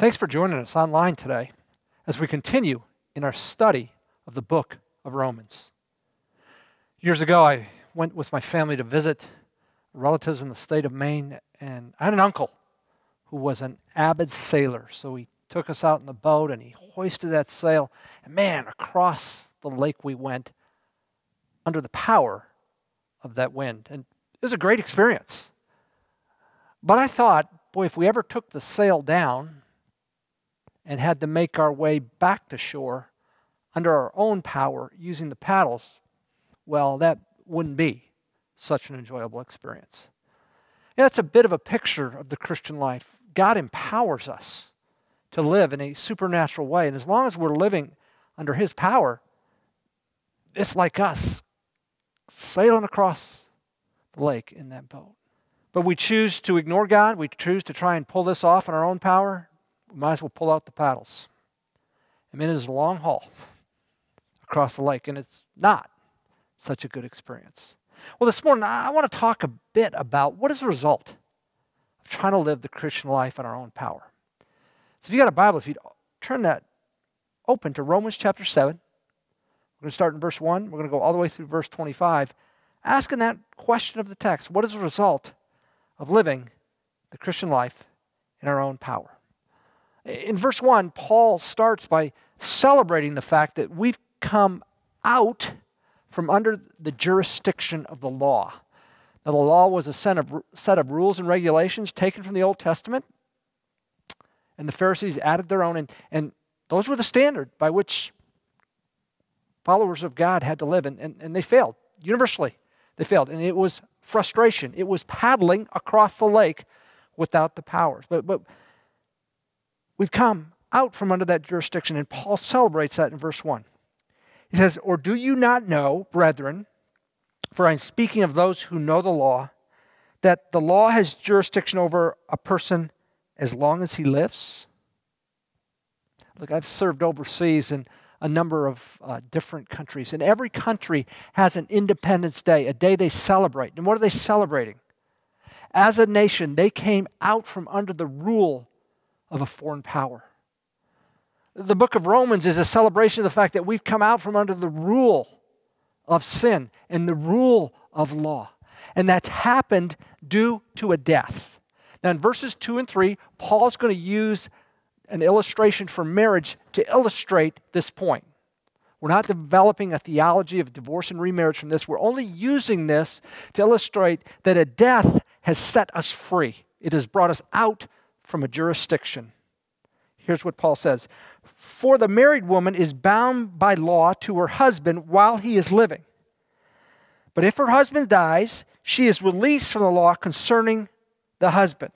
Thanks for joining us online today as we continue in our study of the book of Romans. Years ago, I went with my family to visit relatives in the state of Maine, and I had an uncle who was an avid sailor. So he took us out in the boat and he hoisted that sail, and man, across the lake we went under the power of that wind. And it was a great experience. But I thought, boy, if we ever took the sail down and had to make our way back to shore under our own power using the paddles, well, that wouldn't be such an enjoyable experience. And that's a bit of a picture of the Christian life. God empowers us to live in a supernatural way, and as long as we're living under His power, it's like us sailing across the lake in that boat. But we choose to ignore God, we choose to try and pull this off in our own power, we might as well pull out the paddles. I mean, it is a long haul across the lake, and it's not such a good experience. Well, this morning, I want to talk a bit about what is the result of trying to live the Christian life in our own power. So if you got a Bible, if you'd turn that open to Romans chapter 7, we're going to start in verse 1. We're going to go all the way through verse 25, asking that question of the text: what is the result of living the Christian life in our own power? In verse 1, Paul starts by celebrating the fact that we've come out from under the jurisdiction of the law. Now, the law was a set of rules and regulations taken from the Old Testament, and the Pharisees added their own, and those were the standard by which followers of God had to live, and they failed. Universally, they failed, and it was frustration. It was paddling across the lake without the powers. But we've come out from under that jurisdiction, and Paul celebrates that in verse 1. He says, "Or do you not know, brethren, for I'm speaking of those who know the law, that the law has jurisdiction over a person as long as he lives?" Look, I've served overseas in a number of different countries, and every country has an Independence Day, a day they celebrate. And what are they celebrating? As a nation, they came out from under the rule of a foreign power. The book of Romans is a celebration of the fact that we've come out from under the rule of sin and the rule of law. And that's happened due to a death. Now in verses 2 and 3, Paul's going to use an illustration for marriage to illustrate this point. We're not developing a theology of divorce and remarriage from this. We're only using this to illustrate that a death has set us free. It has brought us out from a jurisdiction. Here's what Paul says: "For the married woman is bound by law to her husband while he is living. But if her husband dies, she is released from the law concerning the husband.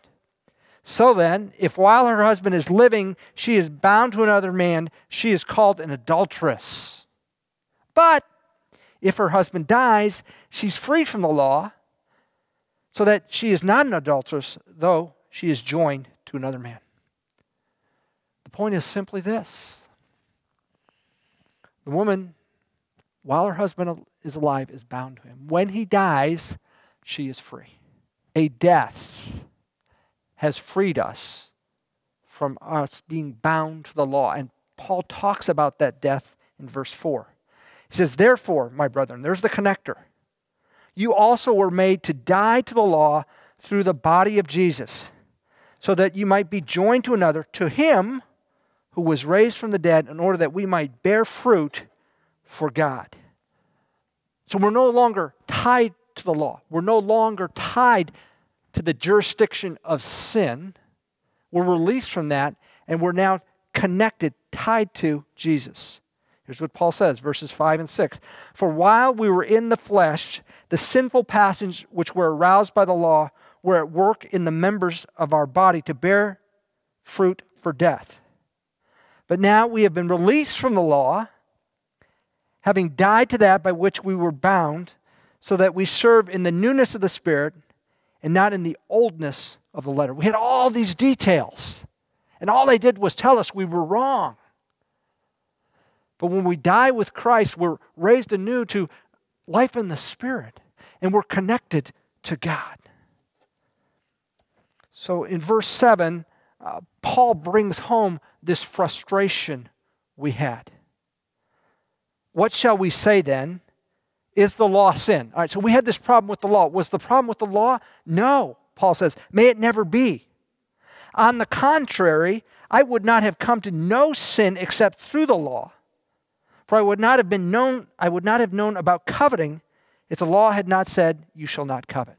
So then, if while her husband is living, she is bound to another man, she is called an adulteress. But if her husband dies, she's freed from the law, so that she is not an adulteress, though she is joined to another man." The point is simply this: the woman, while her husband is alive, is bound to him. When he dies, she is free. A death has freed us from us being bound to the law. And Paul talks about that death in verse 4. He says, "Therefore, my brethren," there's the connector, "you also were made to die to the law through the body of Jesus, so that you might be joined to another, to Him who was raised from the dead, in order that we might bear fruit for God." So we're no longer tied to the law. We're no longer tied to the jurisdiction of sin. We're released from that, and we're now connected, tied to Jesus. Here's what Paul says, verses 5 and 6. "For while we were in the flesh, the sinful passions which were aroused by the law were at work in the members of our body to bear fruit for death. But now we have been released from the law, having died to that by which we were bound, so that we serve in the newness of the Spirit and not in the oldness of the letter." We had all these details, and all they did was tell us we were wrong. But when we die with Christ, we're raised anew to life in the Spirit, and we're connected to God. So in verse 7, Paul brings home this frustration we had. What shall we say then? Is the law sin? All right, so we had this problem with the law. Was the problem with the law? No, Paul says, may it never be. On the contrary, I would not have come to know sin except through the law. For I would not have known about coveting if the law had not said, you shall not covet.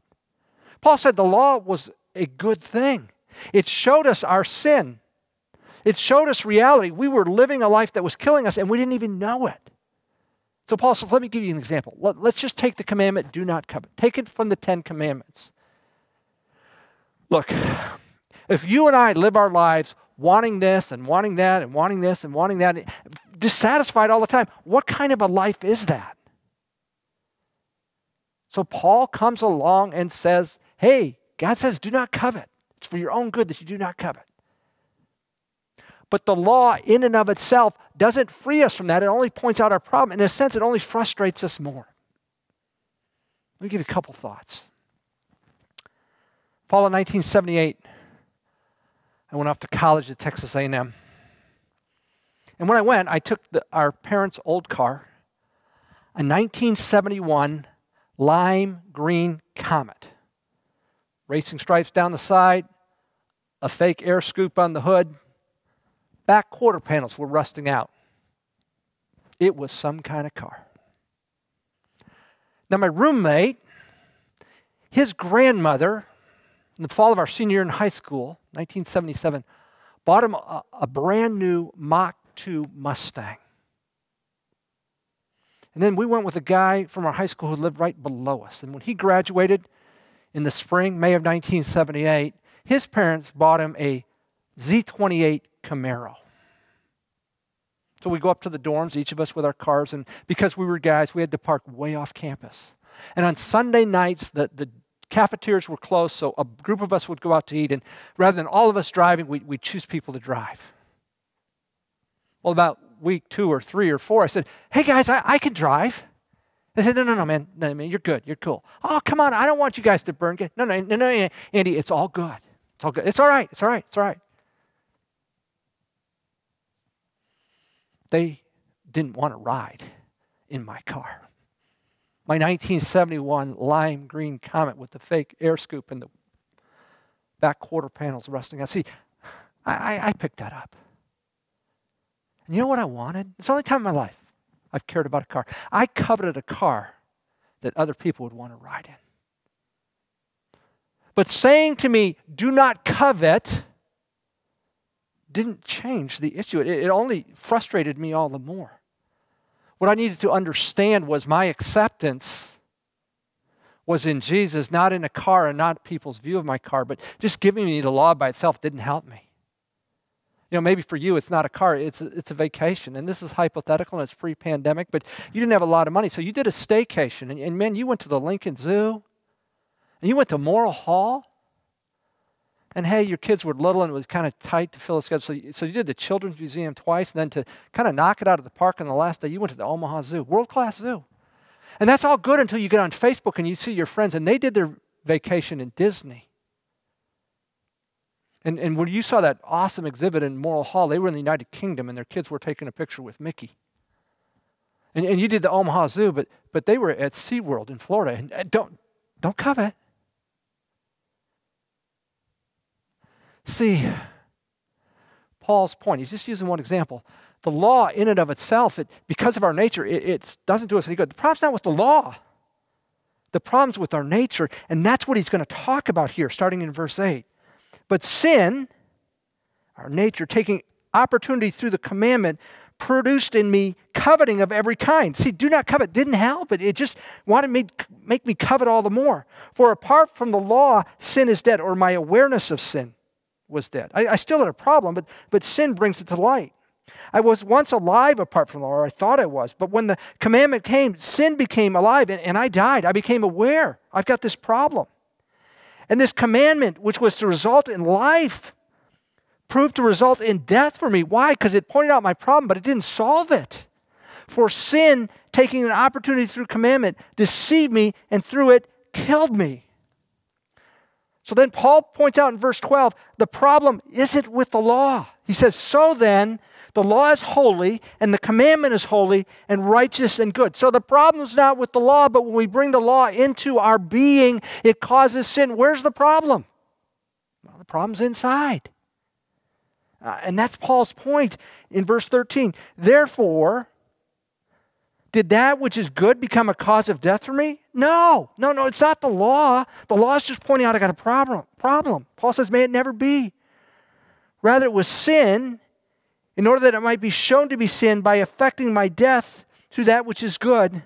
Paul said the law was a good thing. It showed us our sin. It showed us reality. We were living a life that was killing us and we didn't even know it. So Paul says, let me give you an example. Let's just take the commandment, do not covet. Take it from the 10 Commandments. Look, if you and I live our lives wanting this and wanting that and wanting this and wanting that, dissatisfied all the time, what kind of a life is that? So Paul comes along and says, hey, God says do not covet. It's for your own good that you do not covet. But the law in and of itself doesn't free us from that. It only points out our problem. In a sense, it only frustrates us more. Let me give you a couple thoughts. Fall of 1978, I went off to college at Texas A&M. And when I went, I took our parents' old car, a 1971 lime green Comet. Racing stripes down the side, a fake air scoop on the hood. Back quarter panels were rusting out. It was some kind of car. Now my roommate, his grandmother, in the fall of our senior year in high school, 1977, bought him a brand new Mach 2 Mustang. And then we went with a guy from our high school who lived right below us. And when he graduated in the spring, May of 1978, his parents bought him a Z28 Camaro. So we go up to the dorms, each of us with our cars, and because we were guys, we had to park way off campus. And on Sunday nights, the cafeterias were closed, so a group of us would go out to eat, and rather than all of us driving, we'd choose people to drive. Well, about week 2 or 3 or 4, I said, hey guys, I can drive. They said, no, man, you're good, you're cool. Oh, come on, I don't want you guys to burn. No, Andy, it's all good. It's all good. It's all right. They didn't want to ride in my car. My 1971 lime green Comet with the fake air scoop and the back quarter panels rusting out. See, I picked that up. And you know what I wanted? It's the only time in my life I've cared about a car. I coveted a car that other people would want to ride in. But saying to me, do not covet, didn't change the issue. It only frustrated me all the more. What I needed to understand was my acceptance was in Jesus, not in a car and not people's view of my car, but just giving me the law by itself didn't help me. You know, maybe for you it's not a car, it's a vacation. And this is hypothetical and it's pre-pandemic, but you didn't have a lot of money. So you did a staycation. And man, you went to the Lincoln Zoo. And you went to Morrill Hall. And hey, your kids were little and it was kind of tight to fill a schedule. So you did the Children's Museum twice. And then to kind of knock it out of the park on the last day, you went to the Omaha Zoo, world-class zoo. And that's all good until you get on Facebook and you see your friends and they did their vacation in Disney. And when you saw that awesome exhibit in Morrill Hall, they were in the United Kingdom and their kids were taking a picture with Mickey. And you did the Omaha Zoo, but they were at SeaWorld in Florida. And don't covet. See, Paul's point, he's just using one example. The law in and of itself, because of our nature, it doesn't do us any good. The problem's not with the law. The problem's with our nature, and that's what he's going to talk about here, starting in verse 8. But sin, our nature, taking opportunity through the commandment, produced in me coveting of every kind. See, do not covet didn't help it. It just wanted me make me covet all the more. For apart from the law, sin is dead, or my awareness of sin was dead. I still had a problem, but sin brings it to light. I was once alive apart from the law, or I thought I was. But when the commandment came, sin became alive, and I died. I became aware. I've got this problem. And this commandment, which was to result in life, proved to result in death for me. Why? Because it pointed out my problem, but it didn't solve it. For sin, taking an opportunity through commandment, deceived me, and through it, killed me. So then Paul points out in verse 12, the problem isn't with the law. He says, so then, the law is holy, and the commandment is holy, and righteous and good. So the problem is not with the law, but when we bring the law into our being, it causes sin. Where's the problem? Well, the problem's inside. And that's Paul's point in verse 13. Therefore, did that which is good become a cause of death for me? No, it's not the law. The law is just pointing out I got a problem. Paul says, may it never be. Rather, it was sin, in order that it might be shown to be sin by effecting my death through that which is good,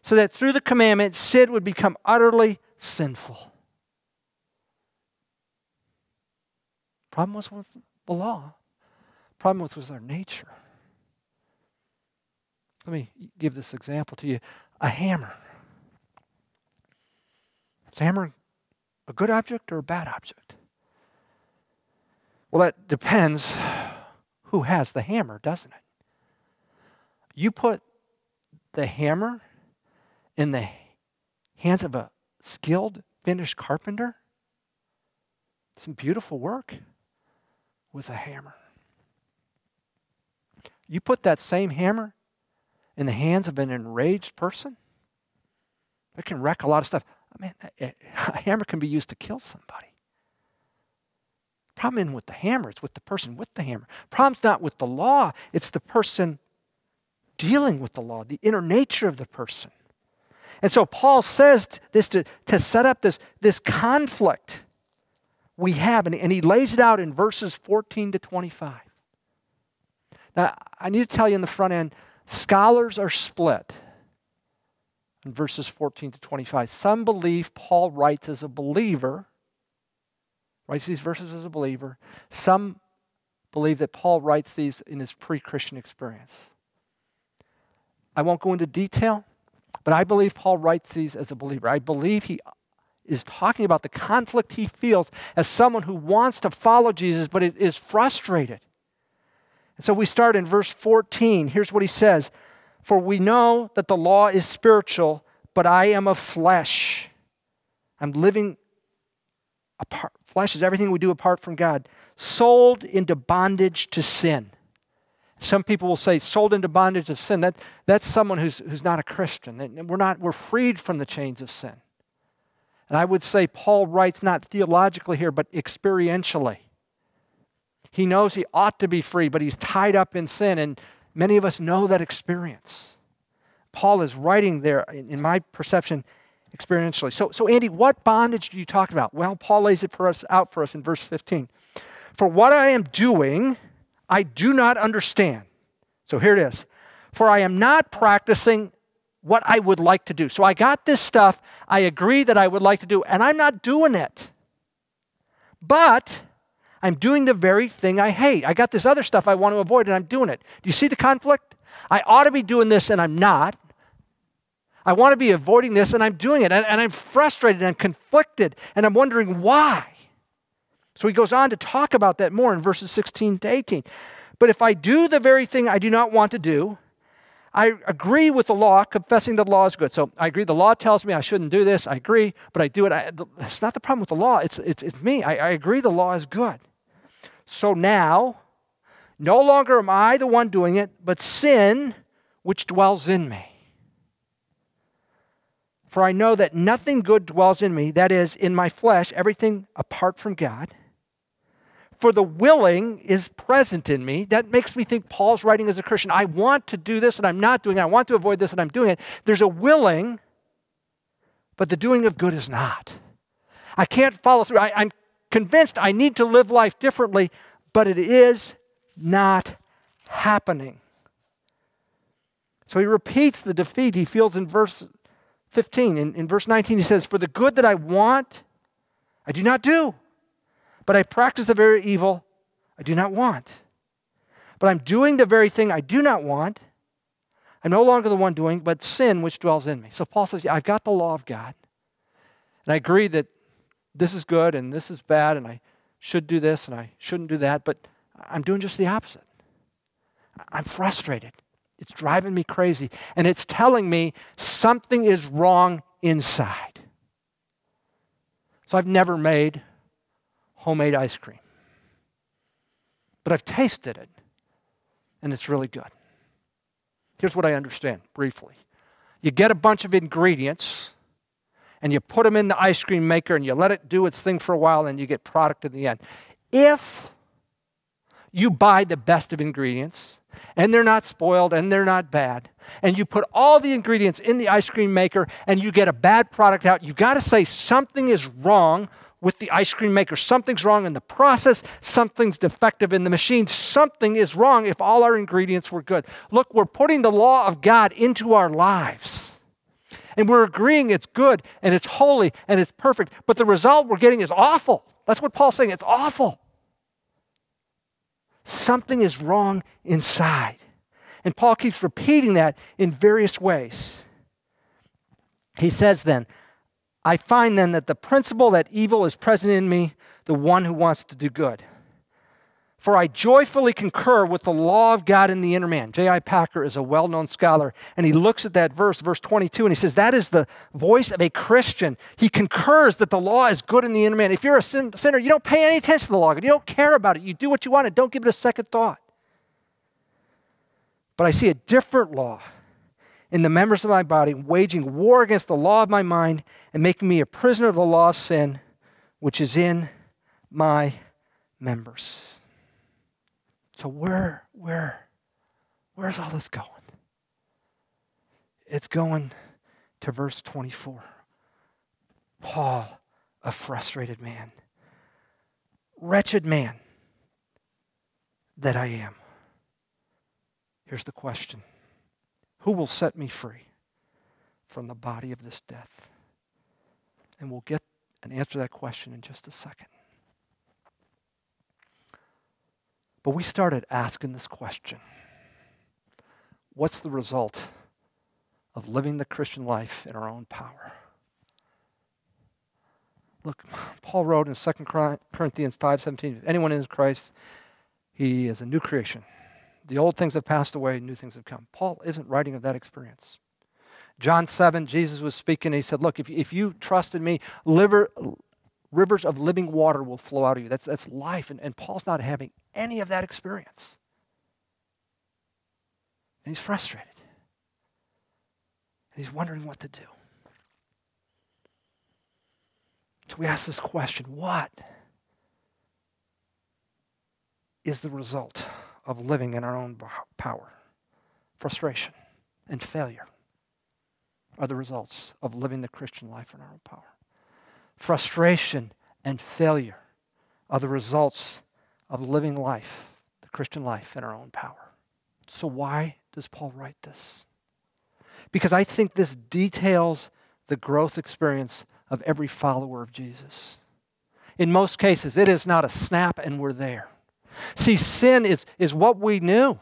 so that through the commandment, sin would become utterly sinful. Problem was with the law. Problem was our nature. Let me give this example to you. A hammer. Is a hammer a good object or a bad object? Well, that depends who has the hammer, doesn't it? You put the hammer in the hands of a skilled, finished carpenter, some beautiful work with a hammer. You put that same hammer in the hands of an enraged person, it can wreck a lot of stuff. I mean, a hammer can be used to kill somebody. The problem isn't with the hammer, it's with the person with the hammer. The problem's not with the law, it's the person dealing with the law, the inner nature of the person. And so Paul says this to set up this conflict we have, and he lays it out in verses 14 to 25. Now, I need to tell you in the front end, scholars are split in verses 14 to 25. Some believe Paul writes as a believer, writes these verses as a believer. Some believe that Paul writes these in his pre-Christian experience. I won't go into detail, but I believe Paul writes these as a believer. I believe he is talking about the conflict he feels as someone who wants to follow Jesus but is frustrated. And so we start in verse 14. Here's what he says. For we know that the law is spiritual, but I am of flesh. I'm living apart. Flesh is everything we do apart from God. Sold into bondage to sin. Some people will say sold into bondage of sin. That's someone who's not a Christian. We're freed from the chains of sin. And I would say Paul writes not theologically here, but experientially. He knows he ought to be free, but he's tied up in sin, and many of us know that experience. Paul is writing there, in my perception, experientially. So Andy, what bondage do you talk about? Well, Paul lays it out for us in verse 15. For what I am doing, I do not understand. So here it is. For I am not practicing what I would like to do. So I got this stuff I agree that I would like to do, and I'm not doing it. But I'm doing the very thing I hate. I got this other stuff I want to avoid, and I'm doing it. Do you see the conflict? I ought to be doing this, and I'm not. I want to be avoiding this, and I'm doing it. And I'm frustrated, and I'm conflicted, and I'm wondering why. So he goes on to talk about that more in verses 16 to 18. But if I do the very thing I do not want to do, I agree with the law, confessing the law is good. So I agree, the law tells me I shouldn't do this. I agree, but I do it. It's not the problem with the law. It's me. I agree the law is good. So now, no longer am I the one doing it, but sin which dwells in me. For I know that nothing good dwells in me, that is, in my flesh, everything apart from God. For the willing is present in me. That makes me think Paul's writing as a Christian. I want to do this and I'm not doing it. I want to avoid this and I'm doing it. There's a willing, but the doing of good is not. I can't follow through. I'm convinced I need to live life differently, but it is not happening. So he repeats the defeat he feels in verse 15. In verse 19 he says, for the good that I want, I do not do. But I practice the very evil I do not want. But I'm doing the very thing I do not want. I'm no longer the one doing, but sin which dwells in me. So Paul says, yeah, I've got the law of God. And I agree that this is good and this is bad and I should do this and I shouldn't do that, but I'm doing just the opposite. I'm frustrated. It's driving me crazy. And it's telling me something is wrong inside. So I've never made homemade ice cream. But I've tasted it, and it's really good. Here's what I understand briefly. You get a bunch of ingredients, and you put them in the ice cream maker, and you let it do its thing for a while, and you get product in the end. If you buy the best of ingredients, and they're not spoiled, and they're not bad, and you put all the ingredients in the ice cream maker, and you get a bad product out, you've got to say something is wrong with the ice cream maker. Something's wrong in the process. Something's defective in the machine. Something is wrong if all our ingredients were good. Look, we're putting the law of God into our lives. And we're agreeing it's good, and it's holy, and it's perfect. But the result we're getting is awful. That's what Paul's saying. It's awful. Something is wrong inside. And Paul keeps repeating that in various ways. He says then, I find then that the principle that evil is present in me, the one who wants to do good. For I joyfully concur with the law of God in the inner man. J.I. Packer is a well-known scholar, and he looks at that verse 22, and he says that is the voice of a Christian. He concurs that the law is good in the inner man. If you're a sinner, you don't pay any attention to the law. You don't care about it. You do what you want and don't give it a second thought. But I see a different law in the members of my body, waging war against the law of my mind and making me a prisoner of the law of sin, which is in my members. So where's all this going? It's going to verse 24. Paul, a frustrated man, wretched man that I am. Here's the question. Who will set me free from the body of this death? And we'll get an answer to that question in just a second. But we started asking this question. What's the result of living the Christian life in our own power? Look, Paul wrote in 2 Corinthians 5:17, if anyone is Christ, he is a new creation. The old things have passed away, new things have come. Paul isn't writing of that experience. John 7, Jesus was speaking, and he said, look, if you trust in me, rivers of living water will flow out of you. That's life, and Paul's not having any of that experience. And he's frustrated. And he's wondering what to do. So we ask this question, what is the result of living in our own power? Frustration and failure are the results of living the Christian life in our own power. Frustration and failure are the results of living life, the Christian life in our own power. So why does Paul write this? Because I think this details the growth experience of every follower of Jesus. In most cases, it is not a snap and we're there. See, sin is what we knew.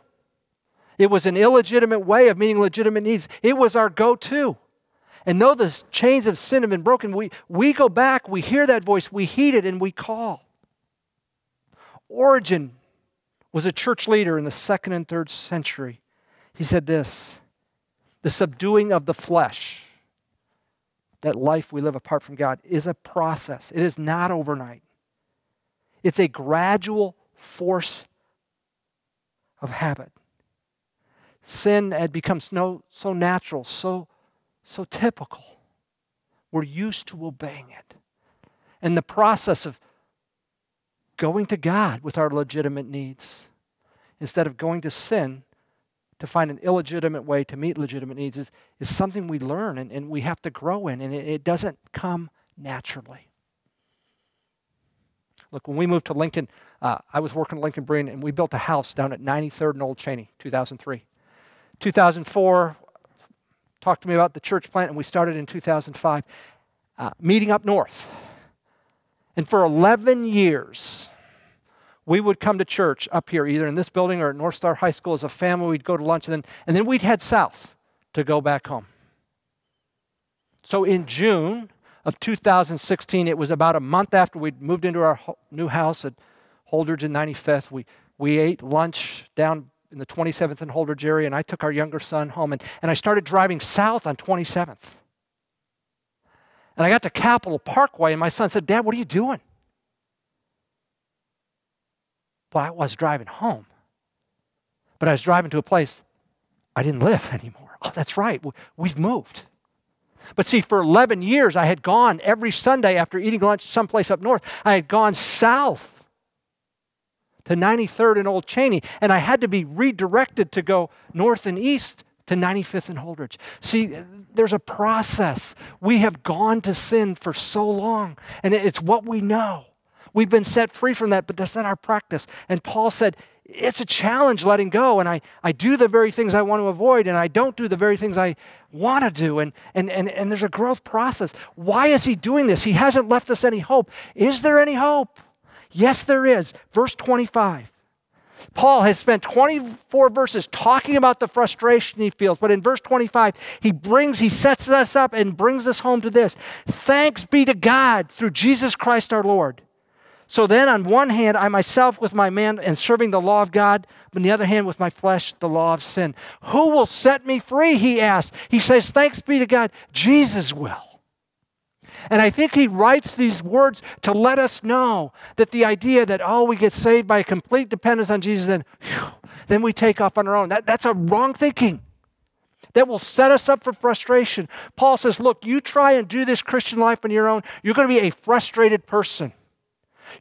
It was an illegitimate way of meeting legitimate needs. It was our go-to. And though the chains of sin have been broken, we go back, we hear that voice, we heed it, and we call. Origen was a church leader in the 2nd and 3rd century. He said this, the subduing of the flesh, that life we live apart from God, is a process. It is not overnight. It's a gradual force of habit. Sin had become so natural, so typical. We're used to obeying it. And the process of going to God with our legitimate needs, instead of going to sin to find an illegitimate way to meet legitimate needs, is something we learn and we have to grow in, and it doesn't come naturally. Look, when we moved to Lincoln, I was working at Lincoln Breen, and we built a house down at 93rd and Old Cheney, 2003. 2004, talked to me about the church plant, and we started in 2005, meeting up north. And for 11 years, we would come to church up here, either in this building or at North Star High School as a family. We'd go to lunch, and then we'd head south to go back home. So in June of 2016, it was about a month after we'd moved into our new house at Holdridge and 95th. We ate lunch down in the 27th and Holdridge area, and I took our younger son home, and I started driving south on 27th. And I got to Capitol Parkway, and my son said, Dad, what are you doing? Well, I was driving home, but I was driving to a place I didn't live anymore. Oh, that's right. We've moved. But see, for 11 years, I had gone every Sunday after eating lunch someplace up north. I had gone south to 93rd and Old Cheney, and I had to be redirected to go north and east to 95th and Holdridge. See, there's a process. We have gone to sin for so long, and it's what we know. We've been set free from that, but that's not our practice. And Paul said, it's a challenge letting go, and I do the very things I want to avoid, and I don't do the very things I want to do, and there's a growth process. Why is he doing this? He hasn't left us any hope. Is there any hope? Yes, there is. Verse 25. Paul has spent 24 verses talking about the frustration he feels, but in verse 25, he sets us up and brings us home to this. Thanks be to God through Jesus Christ our Lord. So then, on one hand, I myself with my man am serving the law of God, but on the other hand, with my flesh, the law of sin. Who will set me free, he asks. He says, thanks be to God, Jesus will. And I think he writes these words to let us know that the idea that, we get saved by a complete dependence on Jesus, then we take off on our own. That's a wrong thinking. That will set us up for frustration. Paul says, look, you try and do this Christian life on your own, you're going to be a frustrated person.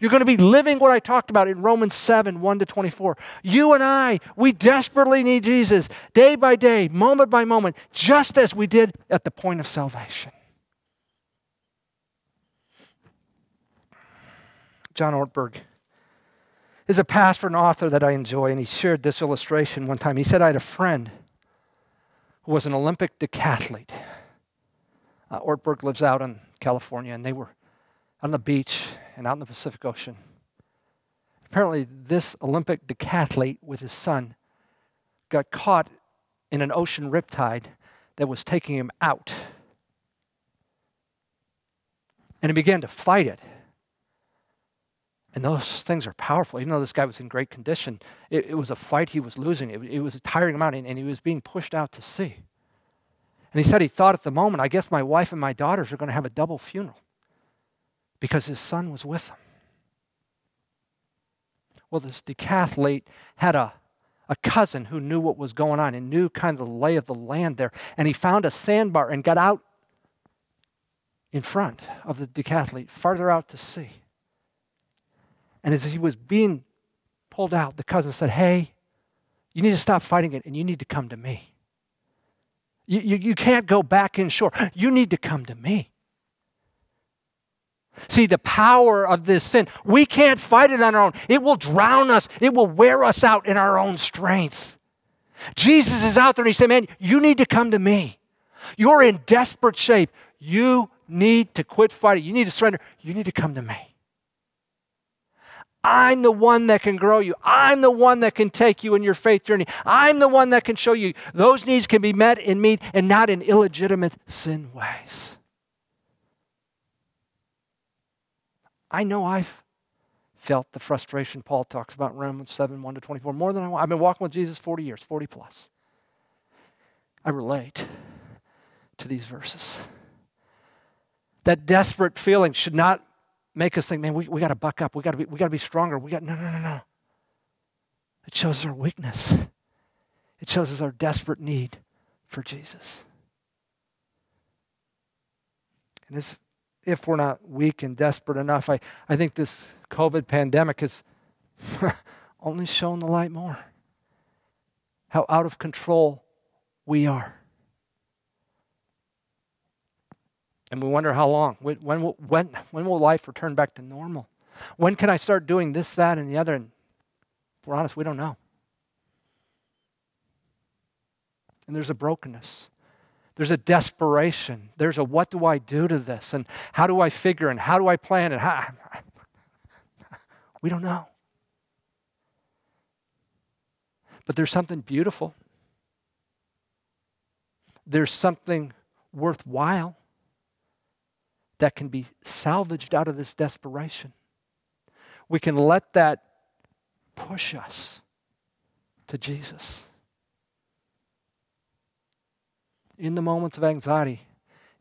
You're going to be living what I talked about in Romans 7, 1-24. You and I, we desperately need Jesus day by day, moment by moment, just as we did at the point of salvation. John Ortberg is a pastor and author that I enjoy, and he shared this illustration one time. He said, I had a friend who was an Olympic decathlete. Ortberg lives out in California, and they were on the beach and out in the Pacific Ocean. Apparently, this Olympic decathlete with his son got caught in an ocean riptide that was taking him out. And he began to fight it. And those things are powerful. Even though this guy was in great condition, it was a fight he was losing. It was tiring him out, and he was being pushed out to sea. And he said he thought at the moment, I guess my wife and my daughters are going to have a double funeral because his son was with him. Well, this decathlete had a cousin who knew what was going on and knew kind of the lay of the land there. And he found a sandbar and got out in front of the decathlete, farther out to sea. And as he was being pulled out, the cousin said, hey, you need to stop fighting it and you need to come to me. You can't go back inshore. You need to come to me. See, the power of this sin, we can't fight it on our own. It will drown us. It will wear us out in our own strength. Jesus is out there and he said, man, you need to come to me. You're in desperate shape. You need to quit fighting. You need to surrender. You need to come to me. I'm the one that can grow you. I'm the one that can take you in your faith journey. I'm the one that can show you those needs can be met in me and not in illegitimate sin ways. I know I've felt the frustration Paul talks about in Romans 7, 1-24, more than I want. I've been walking with Jesus 40 years, 40 plus. I relate to these verses. That desperate feeling should not make us think, man, we got to buck up. We got to be stronger. No. It shows our weakness. It shows us our desperate need for Jesus. And this, if we're not weak and desperate enough, I think this COVID pandemic has only shown the light more. How out of control we are. And we wonder how long. When will life return back to normal? When can I start doing this, that, and the other? And if we're honest, we don't know. And there's a brokenness. There's a desperation. There's a what do I do to this? And how do I figure? And how do I plan? And how? We don't know. But there's something beautiful. There's something worthwhile that can be salvaged out of this desperation. We can let that push us to Jesus. In the moments of anxiety,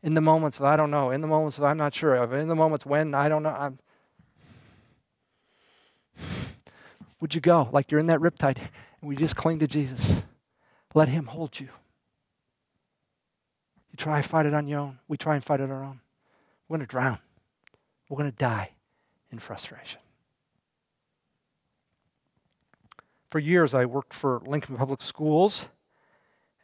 in the moments of I don't know, in the moments of I'm not sure of, in the moments when I don't know, Would you go like you're in that riptide and we just cling to Jesus? Let him hold you. You try and fight it on your own. We try and fight it on our own. We're going to drown. We're going to die in frustration. For years, I worked for Lincoln Public Schools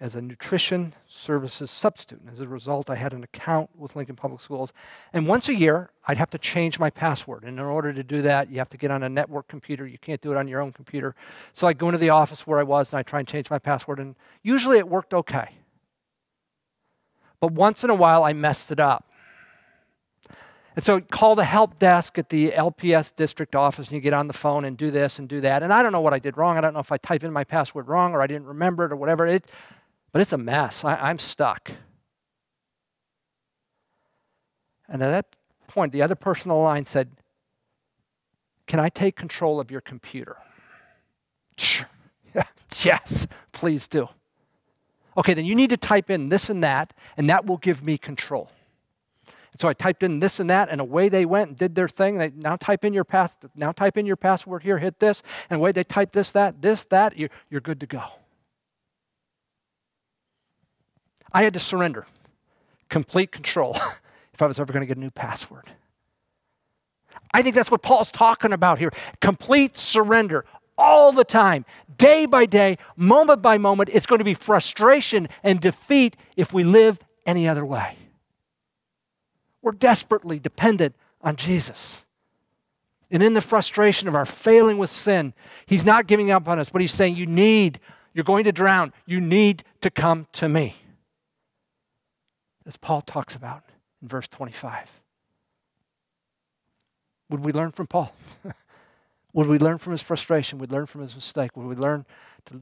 as a nutrition services substitute. And as a result, I had an account with Lincoln Public Schools. And once a year, I'd have to change my password. And in order to do that, you have to get on a network computer. You can't do it on your own computer. So I'd go into the office where I was, and I'd try and change my password. And usually it worked okay. But once in a while, I messed it up. And so call the help desk at the LPS district office, and you get on the phone and do this and do that. And I don't know what I did wrong. I don't know if I typed in my password wrong or I didn't remember it or whatever. But it's a mess. I'm stuck. And at that point, the other person on the line said, "Can I take control of your computer?" Sure. Yes, please do. Okay, then you need to type in this and that will give me control. And so I typed in this and that, and away they went and did their thing. They now type in your password here, hit this, and away they type this, that, you're good to go. I had to surrender complete control if I was ever going to get a new password. I think that's what Paul's talking about here. Complete surrender all the time, day by day, moment by moment. It's going to be frustration and defeat if we live any other way. We're desperately dependent on Jesus. And in the frustration of our failing with sin, he's not giving up on us, but he's saying, you're going to drown. You need to come to me. As Paul talks about in verse 25. Would we learn from Paul? Would we learn from his frustration? Would we learn from his mistake? Would we learn to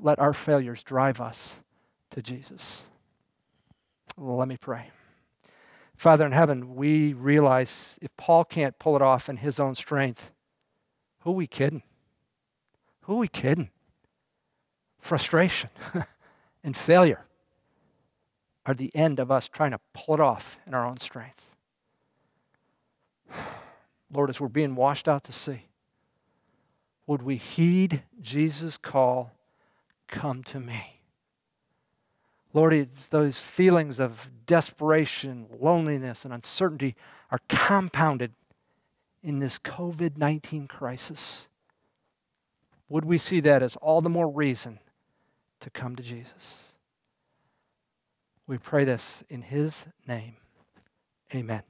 let our failures drive us to Jesus? Well, let me pray. Father in heaven, we realize if Paul can't pull it off in his own strength, who are we kidding? Who are we kidding? Frustration and failure are the end of us trying to pull it off in our own strength. Lord, as we're being washed out to sea, would we heed Jesus' call, come to me? Lord, it's those feelings of desperation, loneliness, and uncertainty are compounded in this COVID-19 crisis. Would we see that as all the more reason to come to Jesus? We pray this in his name. Amen.